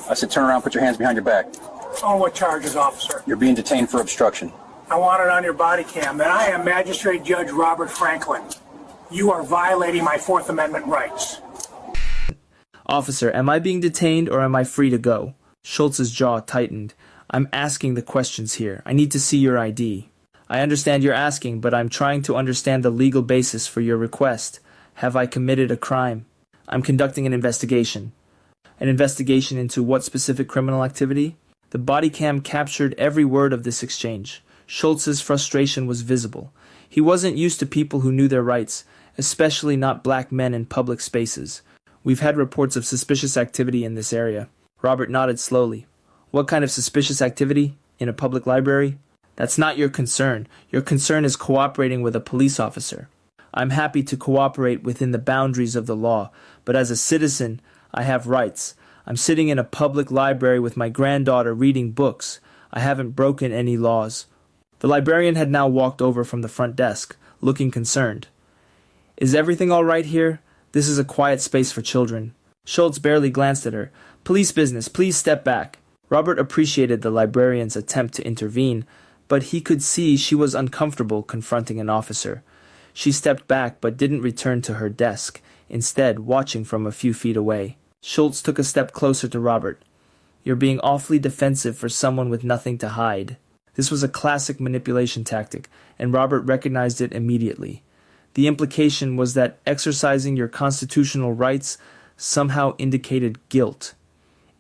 I said turn around, put your hands behind your back. On what charges, officer? You're being detained for obstruction. I want it on your body cam that I am Magistrate Judge Robert Franklin. You are violating my Fourth Amendment rights. Officer, am I being detained or am I free to go? Schultz's jaw tightened. I'm asking the questions here. I need to see your ID. I understand you're asking, but I'm trying to understand the legal basis for your request. Have I committed a crime? I'm conducting an investigation. An investigation into what specific criminal activity? The body cam captured every word of this exchange. Schultz's frustration was visible. He wasn't used to people who knew their rights, especially not black men in public spaces. We've had reports of suspicious activity in this area. Robert nodded slowly. What kind of suspicious activity? In a public library? That's not your concern. Your concern is cooperating with a police officer. I'm happy to cooperate within the boundaries of the law, but as a citizen, I have rights. I'm sitting in a public library with my granddaughter reading books. I haven't broken any laws. The librarian had now walked over from the front desk, looking concerned. Is everything all right here? This is a quiet space for children. Schultz barely glanced at her. Police business, please step back. Robert appreciated the librarian's attempt to intervene, but he could see she was uncomfortable confronting an officer. She stepped back but didn't return to her desk, instead watching from a few feet away. Schultz took a step closer to Robert. You're being awfully defensive for someone with nothing to hide. This was a classic manipulation tactic, and Robert recognized it immediately. The implication was that exercising your constitutional rights somehow indicated guilt.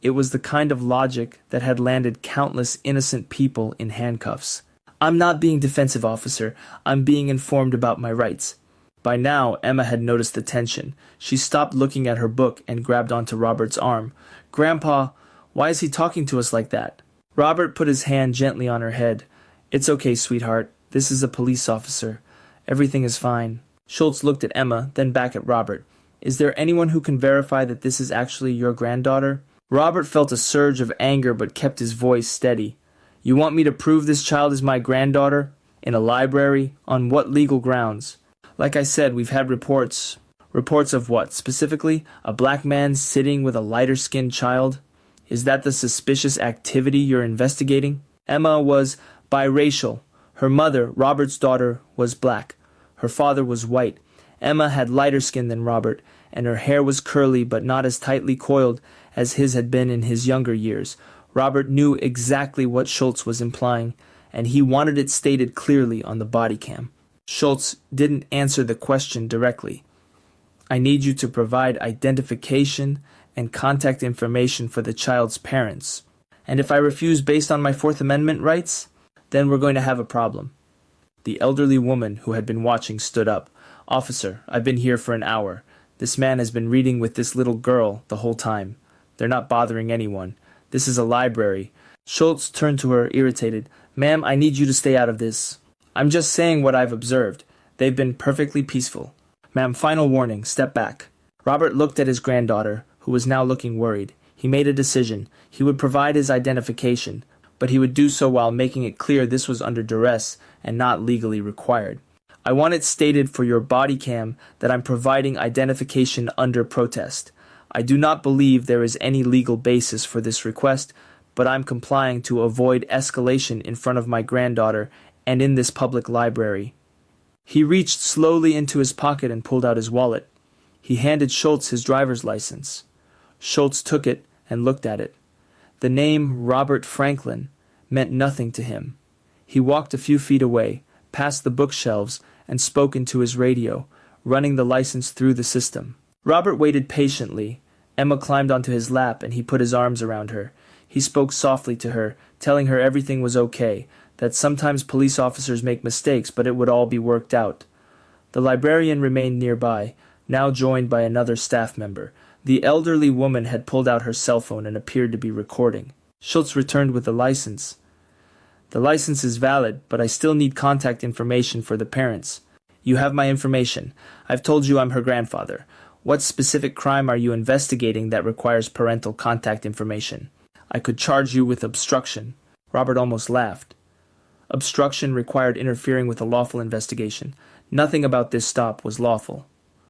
It was the kind of logic that had landed countless innocent people in handcuffs. I'm not being defensive, officer. I'm being informed about my rights. By now, Emma had noticed the tension. She stopped looking at her book and grabbed onto Robert's arm. Grandpa, why is he talking to us like that? Robert put his hand gently on her head. It's okay, sweetheart. This is a police officer. Everything is fine. Schultz looked at Emma, then back at Robert. Is there anyone who can verify that this is actually your granddaughter? Robert felt a surge of anger but kept his voice steady. You want me to prove this child is my granddaughter? In a library? On what legal grounds? Like I said, we've had reports. Reports of what, specifically? A black man sitting with a lighter-skinned child? Is that the suspicious activity you're investigating? Emma was biracial. Her mother, Robert's daughter, was black. Her father was white. Emma had lighter skin than Robert, and her hair was curly but not as tightly coiled as his had been in his younger years. Robert knew exactly what Schultz was implying, and he wanted it stated clearly on the body cam. Schultz didn't answer the question directly. I need you to provide identification and contact information for the child's parents. And if I refuse based on my Fourth Amendment rights, then we're going to have a problem. The elderly woman who had been watching stood up. Officer, I've been here for an hour. This man has been reading with this little girl the whole time. They're not bothering anyone. This is a library. Schultz turned to her, irritated. Ma'am, I need you to stay out of this. I'm just saying what I've observed. They've been perfectly peaceful. Ma'am, final warning, step back. Robert looked at his granddaughter, who was now looking worried. He made a decision. He would provide his identification, but he would do so while making it clear this was under duress and not legally required. I want it stated for your body cam that I'm providing identification under protest. I do not believe there is any legal basis for this request, but I'm complying to avoid escalation in front of my granddaughter and in this public library. He reached slowly into his pocket and pulled out his wallet. He handed Schultz his driver's license. Schultz took it and looked at it. The name Robert Franklin meant nothing to him. He walked a few feet away, past the bookshelves, and spoke into his radio, running the license through the system. Robert waited patiently. Emma climbed onto his lap and he put his arms around her. He spoke softly to her, telling her everything was okay, that sometimes police officers make mistakes, but it would all be worked out. The librarian remained nearby, now joined by another staff member. The elderly woman had pulled out her cell phone and appeared to be recording. Schultz returned with the license. The license is valid, but I still need contact information for the parents. You have my information. I've told you I'm her grandfather. What specific crime are you investigating that requires parental contact information? I could charge you with obstruction. Robert almost laughed. Obstruction required interfering with a lawful investigation. Nothing about this stop was lawful.